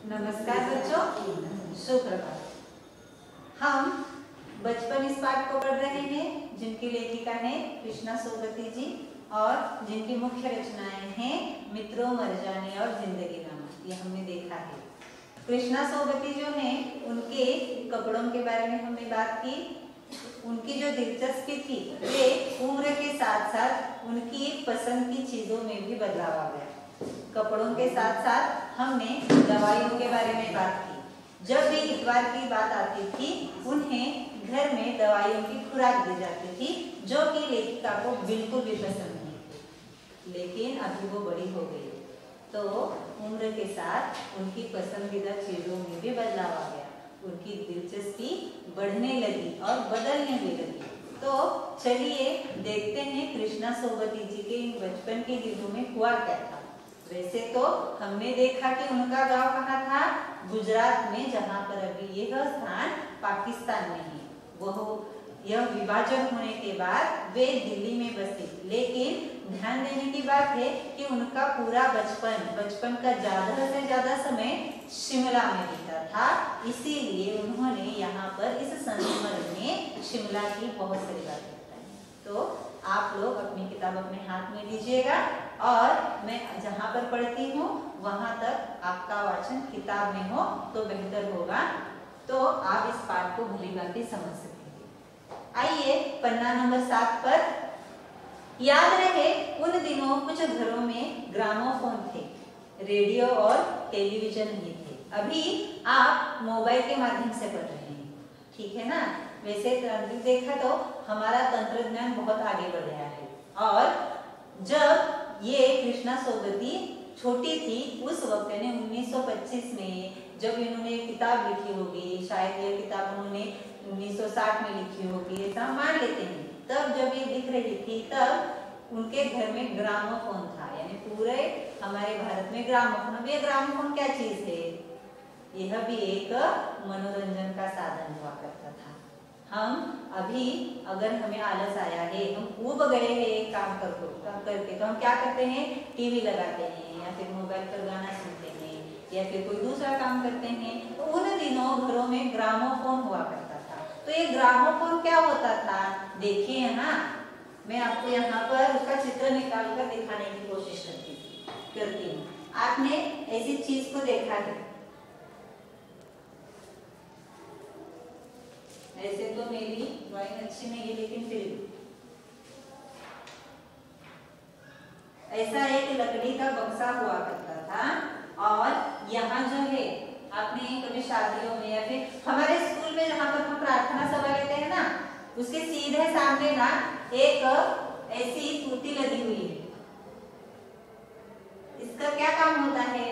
नमस्कार बच्चों, सुप्रभात। हम बचपन इस पाठ को पढ़ रहे हैं जिनकी लेखिका है कृष्णा सोबती जी और जिनकी मुख्य रचनाएं हैं मित्रों, मरजाने और जिंदगीनामा। ये हमने देखा है। कृष्णा सोबती जो हैं उनके कपड़ों के बारे में हमने बात की। उनकी जो दिलचस्पी थी वे उम्र के साथ साथ उनकी पसंद की चीजों में भी बदलाव आ गया। कपड़ों के साथ साथ हमने दवाइयों के बारे में बात की। जब भी इतवार की बात आती थी उन्हें घर में दवाइयों की खुराक दी जाती थी जो कि लेखिका को बिल्कुल भी पसंद नहीं थी। लेकिन अभी वो बड़ी हो गई तो उम्र के साथ उनकी पसंदीदा चीजों में भी बदलाव आ गया। उनकी दिलचस्पी बढ़ने लगी और बदलने भी लगी। तो चलिए देखते हैं कृष्णा सोबती जी के इन बचपन के दिनों में हुआ क्या था। वैसे तो हमने देखा कि उनका गांव कहाँ था, गुजरात में, जहाँ पर अभी यह स्थान पाकिस्तान में है। वह यह विभाजन होने के बाद वे दिल्ली में बसे। लेकिन ध्यान देने की बात है कि उनका पूरा बचपन का ज्यादा से ज्यादा समय शिमला में बीता था। इसीलिए उन्होंने यहाँ पर इस संस्मरण में शिमला की बहुत सारी बातें बताई। तो आप लोग अपनी किताब अपने हाथ में लीजिएगा और मैं जहाँ पर पढ़ती हूँ वहां तक आपका वाचन किताब में हो तो बेहतर होगा, तो आप इस पाठ को भली भांति समझ सकेंगे। आइए पन्ना नंबर 7 पर। याद रहे उन दिनों कुछ घरों में ग्रामोफोन थे, रेडियो और टेलीविजन नहीं थे। अभी आप मोबाइल के माध्यम से पढ़ रहे हैं, ठीक है ना। वैसे देखा तो हमारा तंत्रज्ञान बहुत आगे बढ़ गया है। और जब ये कृष्णा सोबती छोटी थी उस वक्त यानी 1925 में जब इन्होंने किताब लिखी होगी, शायद ये किताब उन्होंने 1960 में लिखी होगी, ऐसा मान लेते हैं। तब जब ये लिख रही थी तब उनके घर में ग्रामोफोन था, यानी पूरे हमारे भारत में ग्रामोफोन। अब ये ग्रामोफोन क्या चीज है? यह भी एक मनोरंजन का साधन हुआ करता था। हम अभी अगर हमें आलस आया है, हम ऊब गए हैं एक काम करके, तो हम क्या करते हैं? टीवी लगाते हैं या फिर मोबाइल पर गाना सुनते हैं या फिर कोई दूसरा काम करते हैं। तो उन दिनों घरों में ग्रामोफोन हुआ करता था। तो ये ग्रामोफोन क्या होता था देखिए यहाँ, मैं आपको यहाँ पर उसका चित्र निकाल कर दिखाने की कोशिश करती हूँ। आपने ऐसी चीज को देखा है? ऐसे तो मेरी ड्राइंग अच्छी नहीं है लेकिन फिर भी ऐसा एक लकड़ी का बक्सा हुआ करता था। और यहाँ जो है आपने कभी शादियों में या फिर हमारे स्कूल में जहाँ पर हम प्रार्थना सभा लेते हैं ना, उसके सीधे सामने ना एक ऐसी तूती लगी हुई है। इसका क्या काम होता है?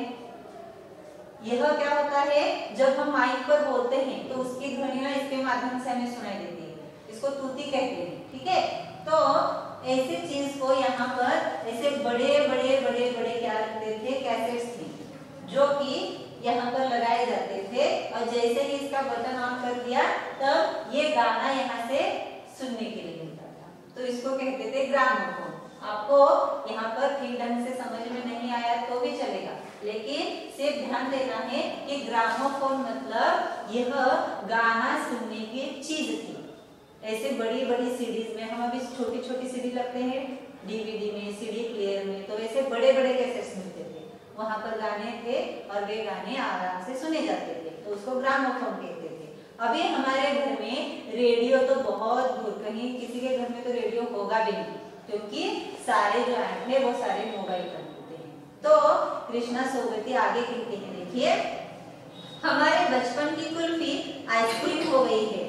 यह क्या होता है, जब हम माइक पर बोलते हैं तो उसकी ध्वनियां इसके माध्यम से हमें सुनाई देती है। इसको तूती कहते हैं, ठीक है। तो ऐसी चीज को यहाँ पर ऐसे बड़े क्या रखते थे, कैसेट्स थे जो कि यहाँ पर लगाए जाते थे। और जैसे ही इसका बटन ऑन कर दिया तब ये गाना यहाँ से सुनने के लिए मिलता था। तो इसको कहते थे ग्रामोफोन। आपको यहाँ पर ठीक ढंग से समझ में नहीं आया तो भी चलेगा, लेकिन सिर्फ ध्यान देना है कि ग्रामोफोन मतलब यह गाना सुनने की चीज थी। ऐसे बड़ी सीडीज में, हम अभी छोटी सीडी लगते हैं डीवीडी में, सीडी प्लेयर में, तो ऐसे बड़े कैसेट्स मिलते थे। वहां पर गाने थे और वे गाने आराम से सुने जाते थे, तो उसको ग्रामोफोन कहते थे। अभी हमारे घर में रेडियो तो बहुत दूर, कहीं किसी के घर में तो रेडियो होगा भी नहीं, क्योंकि सारे जो आए थे वो सारे मोबाइल पर होते हैं। तो कृष्णा सोबती आगे कहते हैं, देखिए, हमारे बचपन की कुल्फी आइसक्रीम हो गई है,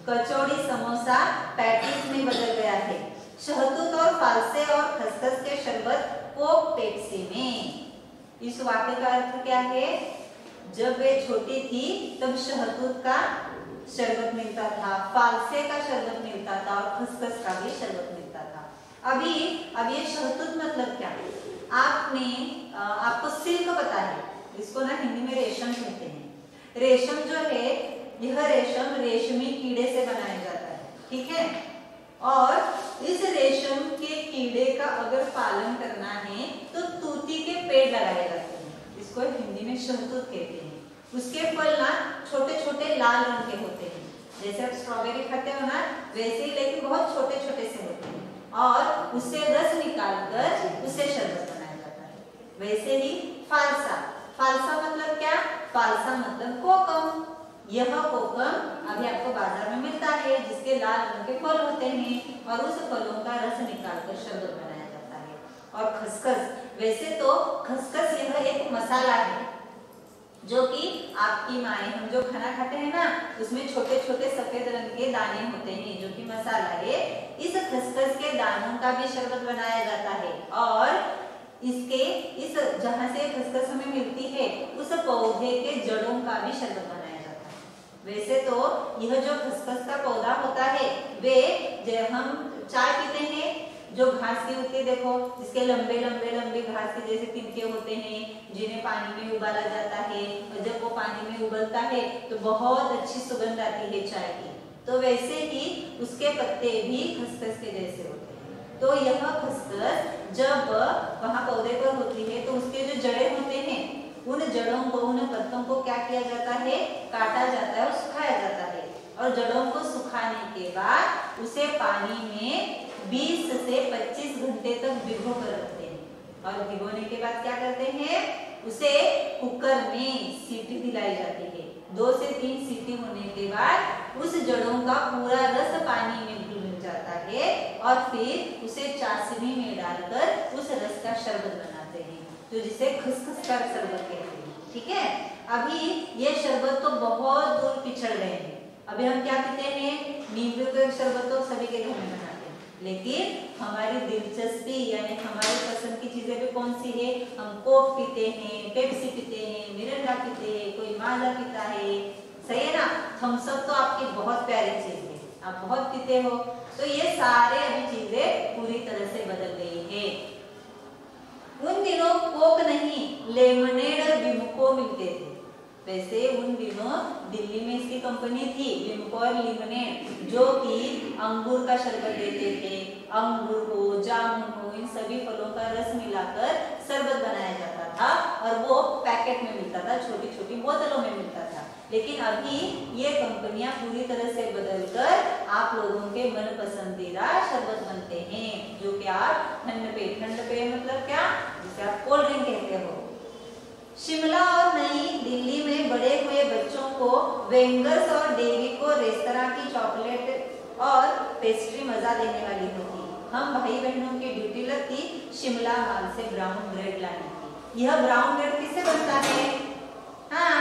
कचौड़ी समोसा पैटीज में बदल गया है, शहतूत और फालसे और खसखस के शरबत कोक पेप्सी में। इस वाक्य का अर्थ क्या है? जब वे छोटी थी तब शहतूत का शरबत मिलता था, फालसे का शरबत मिलता था और खसखस का भी शरबत मिलता था। अब ये शहतूत मतलब क्या? आपको सिल्क पता है, इसको ना हिंदी में रेशम कहते हैं। रेशम जो है, यह रेशम रेशमी कीड़े से बनाया जाता है, ठीक है। और इस रेशम के कीड़े का अगर पालन करना है तो तूती के पेड़ लगाए जाते हैं, इसको हिंदी में शहतूत कहते हैं। उसके फल ना छोटे छोटे लाल रंग के होते हैं, जैसे आप स्ट्रॉबेरी खाते हो ना वैसे ही, लेकिन बहुत छोटे छोटे से होते हैं और उससे रस निकालकर उससे शरबत बनाया जाता है। वैसे ही फालसा, फालसा मतलब क्या? फालसा मतलब कोकम। यह कोकम अभी आपको बाजार में मिलता है, जिसके लाल रंग के फल होते हैं और उस फलों का रस निकालकर शरबत बनाया जाता है। और खसखस, वैसे तो खसखस यह एक मसाला है जो कि आपकी माएँ, हम जो खाना खाते हैं ना उसमें छोटे छोटे सफेद रंग के दाने होते हैं जो कि मसाला है। इस खसखस के दानों का भी शरबत बनाया जाता है और इसके इस जहाँ से खसखस हमें मिलती है उस पौधे के जड़ों का भी शरबत बनाया जाता है। वैसे तो यह जो खसखस का पौधा होता है वे जब हम चाय पीते हैं जो घास की होती है, देखो जिसके लंबे लंबे लंबे घास के जैसे तिनके होते हैं जिन्हें पानी में उबाला जाता है और जब वो पानी में उबलता है तो बहुत अच्छी सुगंध आती है चाय की। तो वैसे ही उसके पत्ते भी खसखस के जैसे होते हैं। तो यह खसखस जब वहाँ पौधे पर होती है तो उसके जो जड़ें होते हैं उन जड़ों को, उन पत्तों को क्या किया जाता है? काटा जाता है और सुखाया जाता है। और जड़ों को सुखाने के बाद उसे पानी में 20 से 25 घंटे तक भिगो कर रखते हैं और भिगोने के बाद क्या करते हैं? उसे कुकर में सीटी दिलाई जाती है। 2 से 3 सीटी होने के बाद उस जड़ों का पूरा रस पानी में घुल जाता है और फिर उसे चाशनी में डालकर उस रस का शरबत बनाते हैं, तो जिसे खसखस का शरबत कहते हैं। ठीक है, अभी ये शरबत तो बहुत दूर पिछड़ गए हैं। अभी हम क्या पीते हैं? नींबू का शरबत तो सभी के घर में बनाते हैं, लेकिन हमारी दिलचस्पी यानी हमारी पसंद की चीजें भी कौन सी है? हम कोक पीते हैं, पेप्सी पीते हैं, मिरिंडा पीते हैं, कोई माजा पीता है, सही है ना? थम्स अप तो आपकी बहुत प्यारी चीज है, आप बहुत पीते हो। तो ये सारे अभी चीजें पूरी तरह से बदल गई है। उन दिनों कोक नहीं, लेमनेड और बिमको मिलते थे। वैसे उन दिनों दिल्ली में इसकी कंपनी थी बिमको और लेमनेड, जो कि अंगूर का शरबत देते थे। अंगूर हो, जामुन हो, इन सभी फलों का रस मिलाकर शरबत बनाया जाता था और वो पैकेट में मिलता था, छोटी छोटी बोतलों में मिलता था। लेकिन अभी ये कंपनियां पूरी तरह से बदलकर आप लोगों के मन पसंदीदा शरबत बनते हैं, जो कि आप ठंड पे मतलब क्या? जिसे आप कोल्ड ड्रिंक कहते हो। शिमला और नई दिल्ली में बड़े हुए बच्चों को वेंगर्स और डेवी को रेस्तरां की चॉकलेट और पेस्ट्री मजा देने वाली होती। हम भाई बहनों की ड्यूटी लगती शिमला माल से ब्राउन ब्रेड लाने की। यह ब्राउन ब्रेड किससे बनता है? हाँ,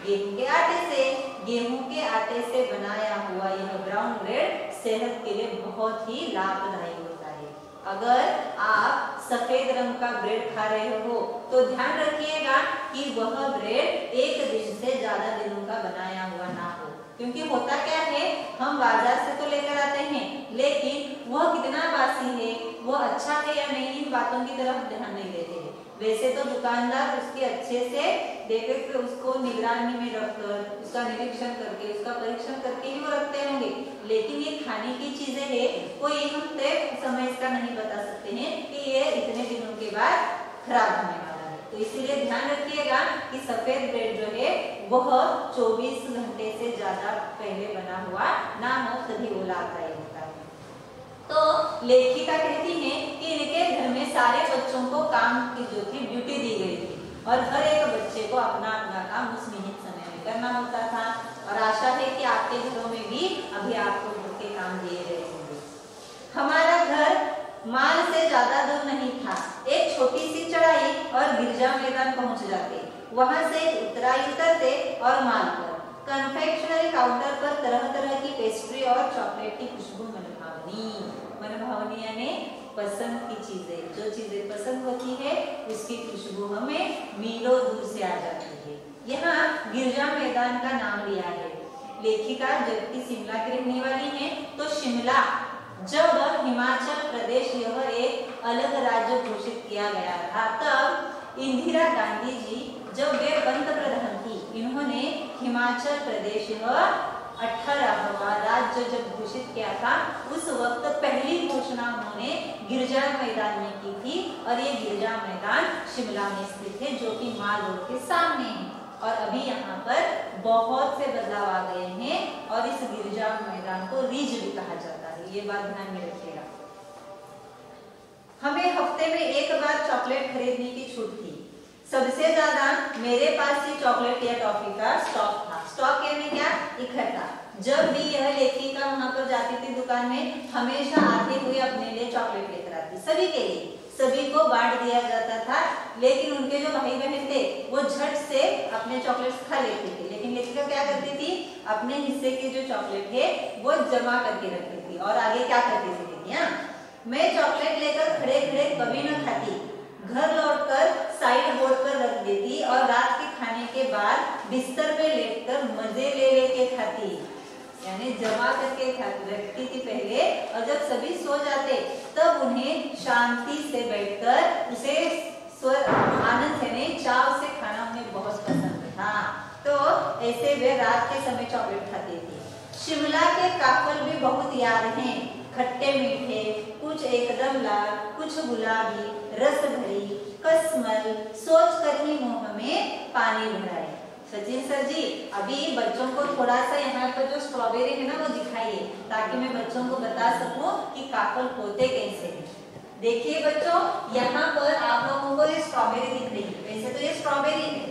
गेहूं के आटे से। गेहूं के आटे से बनाया हुआ यह ब्राउन ब्रेड सेहत के लिए बहुत ही लाभदायक होता है। अगर आप सफेद रंग का ब्रेड खा रहे हो तो ध्यान रखिएगा कि वह ब्रेड 1 दिन से ज्यादा दिनों का बनाया हुआ ना हो, क्योंकि होता क्या है, हम बाजार से तो लेकर आते हैं लेकिन वह कितना बासी है, वह अच्छा है या नहीं, इन बातों की तरफ ध्यान नहीं देते हैं। वैसे तो दुकानदार उसके अच्छे से देख उसको निगरानी में रखकर, उसका निरीक्षण करके, उसका परीक्षण करके ही वो रखते होंगे, लेकिन ये खाने की चीजें है, कोई हम तय समय इसका नहीं बता सकते हैं कि ये इतने दिनों के बाद खराब होने वाला है। तो इसीलिए ध्यान रखिएगा कि सफेद ब्रेड जो है वह 24 घंटे से ज्यादा पहले बना हुआ ना हो, तभी वो लाभदायक होता है। तो लेखिका कहती है कि इनके घर में सारे बच्चों को काम की जो थी ड्यूटी दी गई थी और हर एक बच्चे को अपना अपना काम उस निहित समय में करना होता था। और आशा है कि आपके घरों में भी अभी आपको घर के काम दिए गए होंगे। हमारा घर माल से ज्यादा दूर नहीं था, एक छोटी सी चढ़ाई और गिरजा मैदान पहुंच जाते, वहां से उतराई उतरते और माल पर कन्फेक्शनरी काउंटर पर तरह तरह की पेस्ट्री और चॉकलेट की खुशबू मनभावनी यानी पसंद की चीजें, जो चीजें पसंद होती है उसकी खुशबू हमें मीलों दूर से आ जाती है। यहाँ गिरजा मैदान का नाम लिया है। लेखिका जबकि शिमला की रहने वाली है, तो शिमला जब हिमाचल प्रदेश यह एक अलग राज्य घोषित किया गया था, तब इंदिरा गांधी जी जब वे पंत प्रधान थी, इन्होंने हिमाचल प्रदेश यह 18वां राज्य जब घोषित किया था, उस वक्त पहली घोषणा उन्होंने गिरजा मैदान में की थी और ये गिरजा मैदान शिमला में स्थित है, जो कि माल रोड के सामने है। और अभी यहाँ पर बहुत से बदलाव आ गए हैं और इस गिरजा मैदान को रिज भी कहा जाता है। ये बात ध्यान में रखिएगा। हमें हफ्ते में एक बार चॉकलेट खरीदने की छूट थी। सबसे ज्यादा मेरे पास ही चॉकलेट या टॉफी का स्टॉक था। स्टॉक यानी क्या? इकट्ठा। जब भी यह लेखिका वहां पर जाती थी दुकान में, हमेशा आते हुए अपने लिए चॉकलेट लेकर आती, सभी के लिए, सभी को बांट दिया जाता था। लेकिन उनके जो भाई बहन थे वो झट से अपने चॉकलेट्स खा लेते थे, लेकिन लेखिका क्या करती थी? अपने हिस्से के जो चॉकलेट है वो जमा करके रखती थी और आगे क्या करती थी? देखिए, मैं चॉकलेट लेकर खड़े खड़े कभी न खाती, घर लौटकर साइड बोर्ड पर रख देती और रात के खाने के बाद बिस्तर पे लेटकर मजे ले लेके खाती। यानी जमा करके रखती थी पहले, और जब सभी सो जाते तब उन्हें शांति से बैठकर उसे आनंद से नहीं चाव से खाना उन्हें बहुत पसंद था। तो ऐसे वे रात के समय चॉकलेट खाती थी। शिमला के काफल भी बहुत याद हैं, खट्टे मीठे, कुछ एकदम लाल, कुछ गुलाबी, रस भरी, कसमल, सोच कर ही मुंह में पानी भराए। सचिन सर जी, अभी बच्चों को थोड़ा सा यहाँ पर जो स्ट्रॉबेरी है ना वो दिखाइए, ताकि मैं बच्चों को बता सकूं कि काफल होते कैसे हैं। देखिए बच्चों, यहाँ पर आप लोगों को ये स्ट्रॉबेरी दिख रही है। वैसे तो ये स्ट्रॉबेरी है,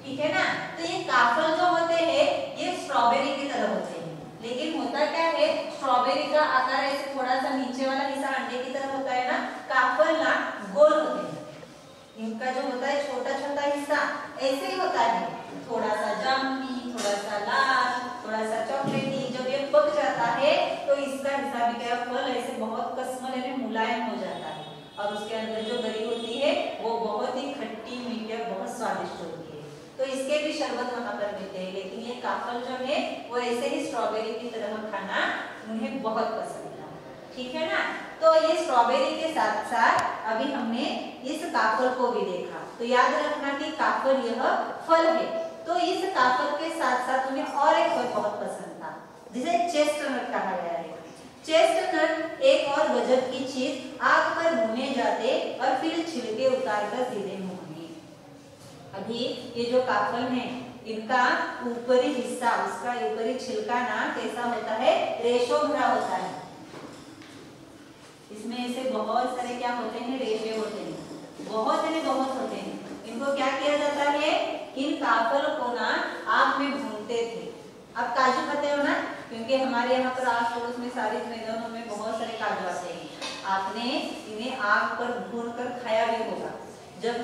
ठीक है ना? तो ये काफल जो होते हैं ये स्ट्रॉबेरी की तरह होते हैं, लेकिन होता क्या है, स्ट्रॉबेरी का आकार ऐसे थोड़ा सा नीचे वाला हिस्सा अंडे की तरह होता है ना, काफल ना गोल होते हैं। इनका जो होता है छोटा छोटा हिस्सा ऐसे ही होता है, थोड़ा सा जामुनी, थोड़ा सा लाल, थोड़ा सा चॉकलेटी। जब ये पक जाता है तो इसका हिस्सा भी क्या, फल ऐसे बहुत कसमल यानी मुलायम हो जाता है, और उसके अंदर जो गरी होती है वो बहुत ही खट्टी मीठी बहुत स्वादिष्ट होती है। तो इसके भी शरबत वहां पर मिलते हैं, लेकिन ये काफल जो है वो ऐसे ही स्ट्रॉबेरी की तरह खाना उन्हें बहुत पसंद था, ठीक है ना? तो ये स्ट्रॉबेरी के साथ साथ अभी हमने इस काफल को भी देखा। तो याद रखना कि काफल यह फल है। तो इस काफल के साथ साथ उन्हें और एक फल बहुत पसंद था, जिसे चेस्टनट कहा गया है। चेस्टनट एक और गजब की चीज, आग पर भुने जाते और फिर छिलके उतारकर सीधे मुंह में। अभी ये जो काफल है इनका ऊपरी हिस्सा, उसका ऊपरी छिलका ना कैसा होता है, रेशों भरा होता है। इसमें ऐसे बहुत सारे क्या होते हैं, रेशे होते हैं, बहुत होते हैं। इनको क्या किया जाता है, इन काफल को ना आग में भूनते थे। अब काजू खाते हो ना, क्योंकि हमारे यहाँ पर आस पड़ोस में सारे मैदानों में बहुत सारे काजू आते हैं। आपने इन्हें आग पर भून कर खाया भी होगा। जब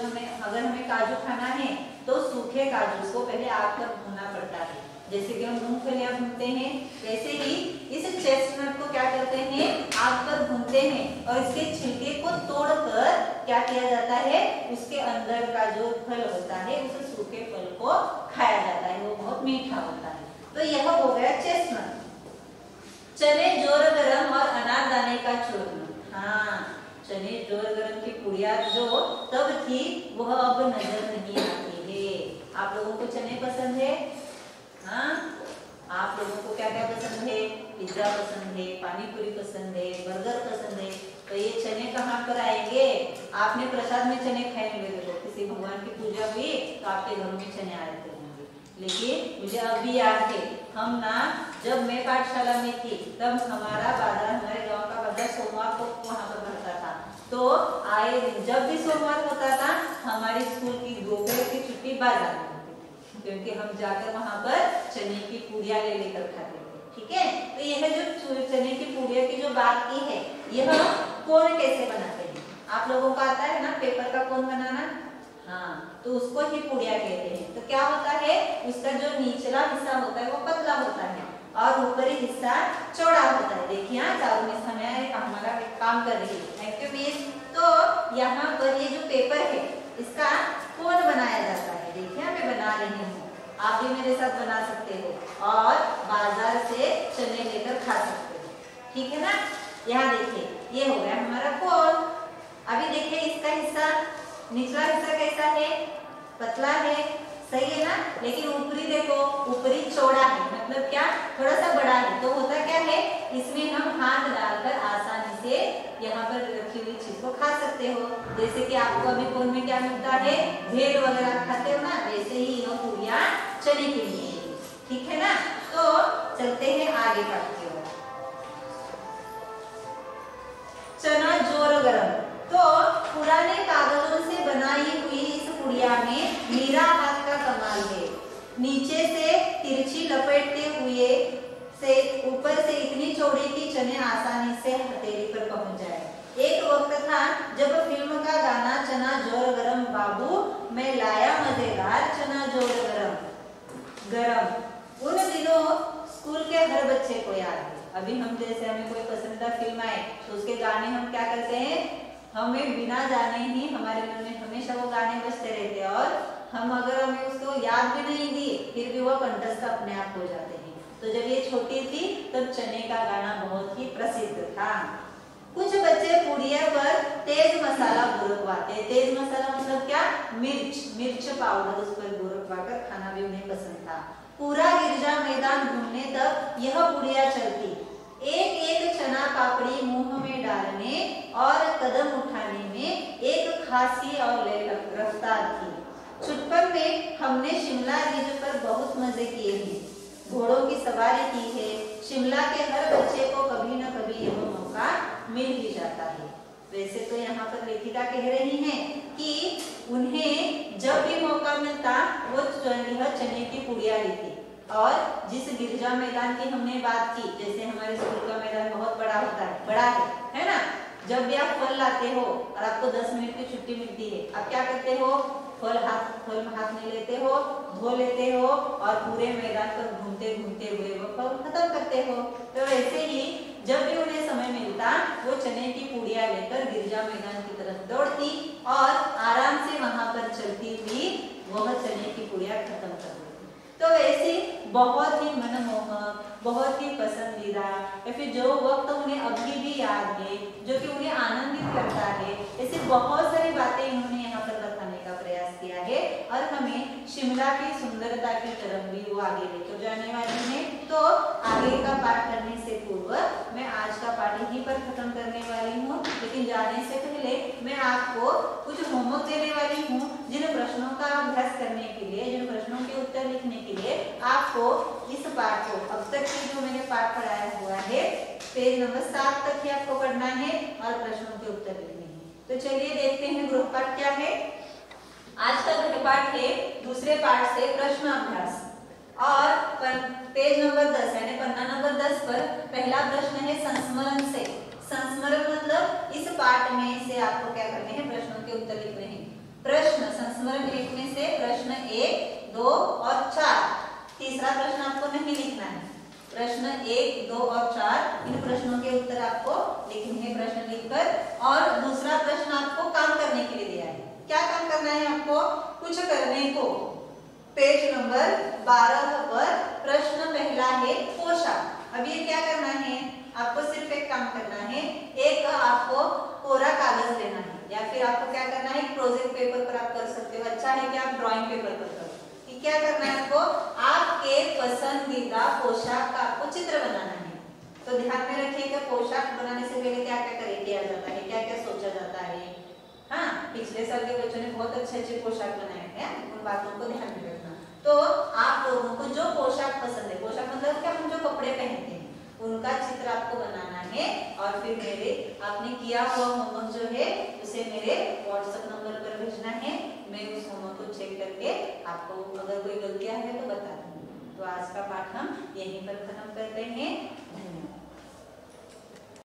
अगर हमें काजू खाना है तो सूखे काजू को पहले आग पर भूनना पड़ता है, जैसे कि हम मूंगफलियां भूनते हैं, वैसे ही इस चेस्टनट को क्या करते हैं, आग पर भूनते हैं और इसके छिलके को तोड़कर क्या किया जाता है, उसके अंदर का जो फल होता है उस सूखे फल को खाया जाता है, वो बहुत मीठा होता है। तो यह हो गया चेस्टनट। चने जोर गरम और अनारदाने का चूर्ण। हाँ, चने जोर गरम की पुड़िया जो तब थी वह अब नजर नहीं आती है। आप लोगों को चने पसंद है? हाँ, आप लोगों को क्या क्या पसंद है? पिज्जा पसंद है, पानी पूरी पसंद है, बर्गर पसंद है। तो ये चने कहाँ पर आएंगे? आपने प्रसाद में चने खाए हुए, देखो किसी भगवान की पूजा हुई तो आपके घर में चने आए थे। लेकिन मुझे अभी याद है, हम ना जब मैं पाठशाला में थी तब हमारा बाजार, हमारे गांव का बाजार सोमवार को वहां पर भरता था। तो आए जब भी सोमवार होता था हमारी स्कूल की दोपहर की छुट्टी बाजार में होती थी, क्योंकि हम जाकर वहां पर चने की पूड़ियां ले लेकर खाते थे। ठीक है, तो यह जो चने की पूड़िया की जो बात की है, यह कोन कैसे बनाते हैं? आप लोगों को आता है ना पेपर का कोन बनाना? हाँ, तो उसको ही पुड़िया कहते हैं। तो क्या होता है, उसका जो निचला हिस्सा होता है वो पतला होता है और ऊपरी हिस्सा चौड़ा होता है। देखिए यहाँ चारों में समय हमारा काम कर रही है एक्टिविटीज। तो यहाँ पर ये जो पेपर है इसका कोन बनाया जाता है। देखिए मैं बना रही हूँ, आप भी मेरे साथ बना सकते हो और बाजार से चने लेकर खा सकते हो। ठीक है ना? यहाँ देखिए ये हो गया हमारा कोन। अभी देखिए इसका हिस्सा, निचला हिस्सा कैसा है? पतला है, सही है ना? लेकिन ऊपरी देखो, ऊपरी चौड़ा है, मतलब क्या, थोड़ा सा बड़ा है। तो होता क्या है, इसमें हम हाथ डालकर आसानी से यहाँ पर रखी हुई चीज को खा सकते हो। जैसे कि आपको अभी कोन में क्या मिलता है, भेल वगैरह खाते हो ना, वैसे ही यह पूड़ियां चने की मिलेगी। ठीक है ना। तो चलते हैं आगे पाठ की ओर। चना जोर गरम। तो पुराने कागजों से बनाई हुई इस पुड़िया में मेरा हाथ का कमाल है। नीचे से तिरछी लपेटते हुए से ऊपर से इतनी चौड़ी कि चने आसानी से हथेली पर पहुंच जाए। एक वक्त था जब फिल्म का गाना चना जोर गरम बाबू मैं लाया मजेदार चना जोर गरम गरम उन दिनों स्कूल के हर बच्चे को याद है। अभी हम जैसे हमें कोई पसंदीदा फिल्म आए तो उसके गाने हम क्या करते हैं, हमें बिना जाने ही हमारे मन में हमेशा वो गाने बजते रहते हैं और हम अगर हमें उसको याद भी नहीं दिए फिर भी वो कंठस्थ अपने आप हो जाते हैं। तो जब ये छोटी थी तब चने का गाना बहुत ही प्रसिद्ध था। कुछ बच्चे पुड़िया पर तेज मसाला बुरकवाते। तेज मसाला मतलब क्या, मिर्च पाउडर उस पर बुरकवाकर खाना भी उन्हें पसंद था। पूरा गिरजा मैदान घूमने तक यह पुड़िया चलती। एक एक चना पापड़ी मुंह में डालने और कदम उठाने में एक खासी और रफ्तार थी। छुटपन में हमने शिमला रिज पर बहुत मजे किए हैं, घोड़ों की सवारी की है। शिमला के हर बच्चे को कभी न कभी यह मौका मिल ही जाता है। वैसे तो यहाँ पर लेखिका कह रही हैं कि उन्हें जब भी मौका मिलता वो यह चने की पुड़िया लेती। और जिस गिरजा मैदान की हमने बात की, जैसे हमारे स्कूल का मैदान बहुत बड़ा होता है, बड़ा है ना। जब भी आप फल लाते हो और आपको 10 मिनट की छुट्टी मिलती है, आप क्या करते हो, फल में हाथ में लेते हो, धो लेते हो और पूरे मैदान पर घूमते घूमते हुए वो फल खत्म करते हो। तो ऐसे ही जब भी उन्हें समय मिलता वो चने की पुड़िया लेकर गिरजा मैदान की तरफ दौड़ती और आराम से वहां पर चलती हुई वह चने की पुड़िया खत्म कर देती। तो ऐसे बहुत ही मनमोहक, बहुत ही पसंदीदा या फिर जो वक्त उन्हें अभी भी याद है, जो कि उन्हें आनंदित करता है, ऐसी बहुत सारी बातें इन्होंने यहाँ पर बताने का प्रयास किया है और हमें शिमला की सुंदरता की तरफ भी वो आगे लेकर जाने वाली है। तो आगे का पाठ करने से पूर्व मैं आज का पाठ यहीं पर खत्म करने वाली हूँ, लेकिन जाने से पहले मैं आपको कुछ होमवर्क देने वाली हूँ जिन प्रश्नों का अभ्यास करने के लिए, जिन प्रश्नों के उत्तर लिखने के लिए आपको इस पाठ को अब तक की जो मैंने पाठ पढ़ाया हुआ है पेज नंबर 7 तक ही आपको पढ़ना है और प्रश्नों के उत्तर लिखने हैं। तो चलिए देखते हैं गृह पाठ क्या है। आज का गृह पाठ है दूसरे पाठ से प्रश्न अभ्यास और पेज नंबर 10 यानी पन्ना नंबर 10 पर पहला प्रश्न है संस्मरण से। संस्मरण मतलब इस पाठ में से आपको क्या करने हैं, प्रश्नों के उत्तर लिखने हैं। प्रश्न संस्मरण लिखने से प्रश्न 1, 2 और 4, तीसरा प्रश्न आपको नहीं लिखना है। प्रश्न 1, 2 और 4 इन प्रश्नों के उत्तर आपको लिखने हैं प्रश्न लिखकर। और दूसरा प्रश्न आपको काम करने के लिए दिया है। क्या काम करना है आपको, कुछ करने को। पेज नंबर 12 पर प्रश्न पहला है पोशाक। अब ये क्या करना है, आपको सिर्फ एक काम करना है, एक आपको कोरा कागज लेना है या फिर आपको क्या करना है, प्रोजेक्ट पेपर पर आप कर सकते हो। अच्छा है कि आप ड्राइंग पेपर पर करो। कि क्या करना है आपको, आपके पसंदीदा पोशाक का आपको चित्र बनाना है। तो ध्यान में रखिए कि पोशाक बनाने से पहले क्या क्या किया जाता है, क्या क्या सोचा जाता है। हाँ, पिछले साल के बच्चों ने बहुत अच्छे पोशाक बनाए हैं, उन बातों को ध्यान में रखना। तो आप लोगों को जो पोशाक पसंद है, पोशाक मतलब क्या, हम जो कपड़े पहनते हैं उनका चित्र आपको बनाना है और फिर मेरे आपने किया हुआ होमवर्क जो है उसे मेरे व्हाट्सएप नंबर पर भेजना है। मैं उस होमवर्क को चेक करके आपको अगर कोई गलतियां है तो बता दूंगी। तो आज का पाठ हम यहीं पर खत्म करते हैं।